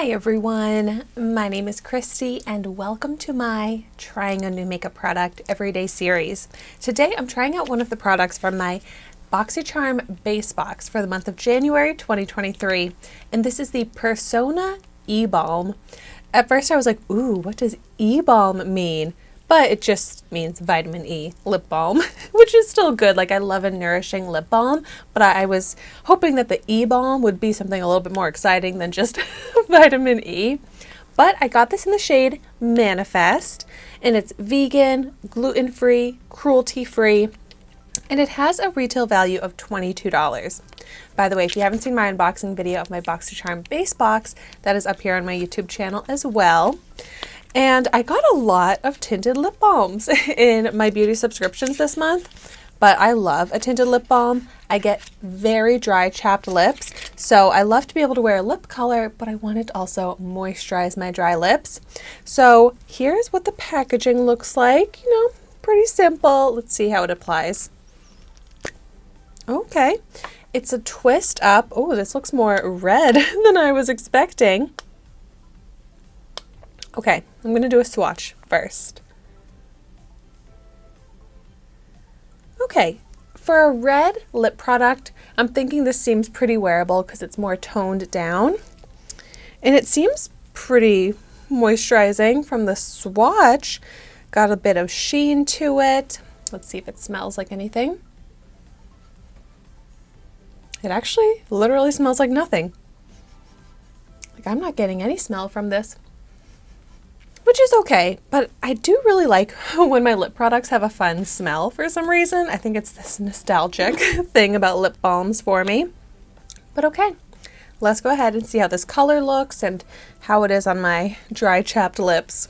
Hi everyone, my name is Christy and welcome to my Trying a New Makeup Product Everyday series. Today I'm trying out one of the products from my Boxycharm base box for the month of January 2023, and this is the Persona E-Balm. At first I was like, ooh, what does E-Balm mean? But it just means vitamin E lip balm, which is still good. Like, I love a nourishing lip balm, but I was hoping that the E-Balm would be something a little bit more exciting than just vitamin E. But I got this in the shade Manifest, and it's vegan, gluten-free, cruelty-free, and it has a retail value of $22. By the way, if you haven't seen my unboxing video of my Boxycharm base box, that is up here on my YouTube channel as well. And I got a lot of tinted lip balms in my beauty subscriptions this month, but I love a tinted lip balm. I get very dry, chapped lips, so I love to be able to wear a lip color, but I wanted to also moisturize my dry lips. So here's what the packaging looks like. You know, pretty simple. Let's see how it applies. Okay, it's a twist up. Oh, this looks more red than I was expecting. Okay, I'm going to do a swatch first. Okay, for a red lip product, I'm thinking this seems pretty wearable because it's more toned down. And it seems pretty moisturizing from the swatch. Got a bit of sheen to it. Let's see if it smells like anything. It actually literally smells like nothing. Like, I'm not getting any smell from this, which is okay, but I do really like when my lip products have a fun smell for some reason. I think it's this nostalgic thing about lip balms for me. But okay, let's go ahead and see how this color looks and how it is on my dry, chapped lips.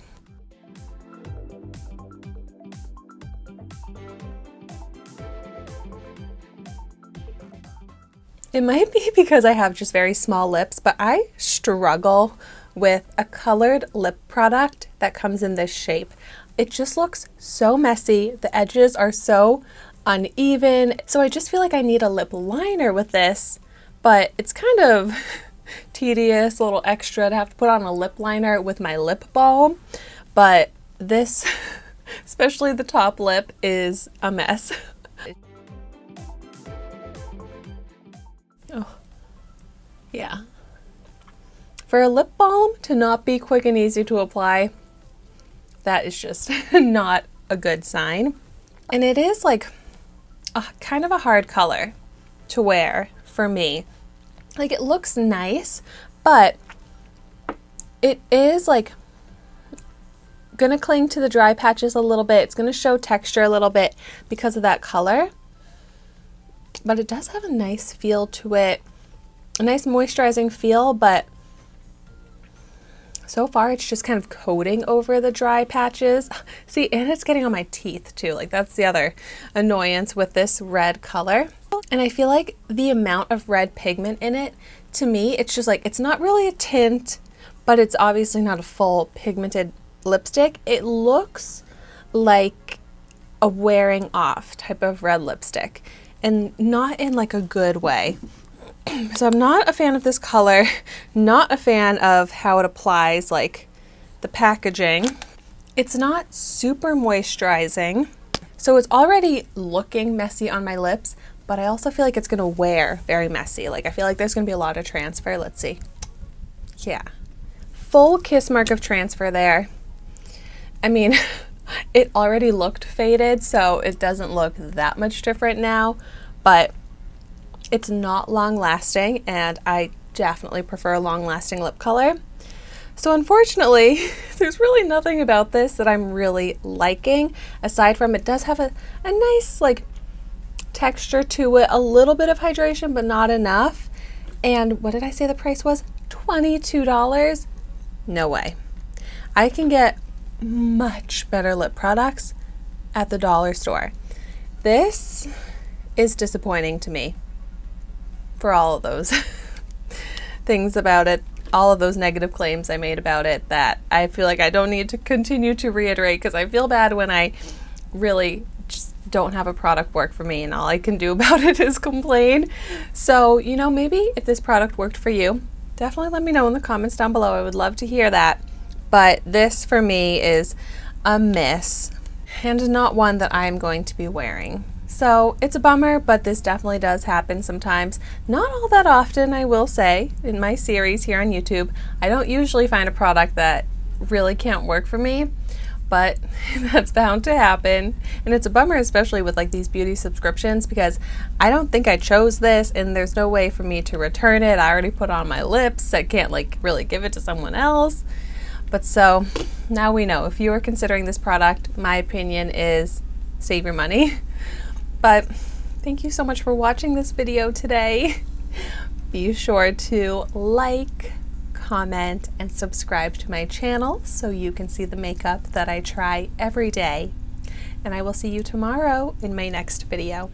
It might be because I have just very small lips, but I struggle with a colored lip product that comes in this shape. It just looks so messy. The edges are so uneven. So I just feel like I need a lip liner with this, but it's kind of tedious, a little extra to have to put on a lip liner with my lip balm. But this, especially the top lip, is a mess. Oh, yeah. For a lip balm to not be quick and easy to apply, that is just not a good sign. And it is like a kind of a hard color to wear for me. Like, it looks nice, but it is like gonna cling to the dry patches a little bit. It's gonna show texture a little bit because of that color. But it does have a nice feel to it, a nice moisturizing feel, but so far it's just kind of coating over the dry patches. See, and it's getting on my teeth too. Like, that's the other annoyance with this red color. And I feel like the amount of red pigment in it, to me, it's just like, it's not really a tint, but it's obviously not a full pigmented lipstick. It looks like a wearing off type of red lipstick, and not in like a good way. So I'm not a fan of this color, not a fan of how it applies, like the packaging. It's not super moisturizing, so it's already looking messy on my lips, but I also feel like it's gonna wear very messy. Like, I feel like there's gonna be a lot of transfer. Let's see. Yeah, full kiss mark of transfer there. I mean, it already looked faded, so it doesn't look that much different now, but it's not long lasting, and I definitely prefer a long lasting lip color. So unfortunately, there's really nothing about this that I'm really liking, aside from it does have a nice like texture to it, a little bit of hydration, but not enough. And what did I say the price was? $22? No way. I can get much better lip products at the dollar store. This is disappointing to me for all of those things about it, all of those negative claims I made about it that I feel like I don't need to continue to reiterate, because I feel bad when I really just don't have a product work for me and all I can do about it is complain. So, you know, maybe if this product worked for you, definitely let me know in the comments down below. I would love to hear that. But this for me is a miss and not one that I'm going to be wearing. So it's a bummer, but this definitely does happen sometimes. Not all that often, I will say, in my series here on YouTube. I don't usually find a product that really can't work for me, but that's bound to happen. And it's a bummer, especially with like these beauty subscriptions, because I don't think I chose this and there's no way for me to return it. I already put on my lips. I can't like really give it to someone else. But so now we know. If you are considering this product, my opinion is save your money. But thank you so much for watching this video today. Be sure to like, comment, and subscribe to my channel so you can see the makeup that I try every day. And I will see you tomorrow in my next video.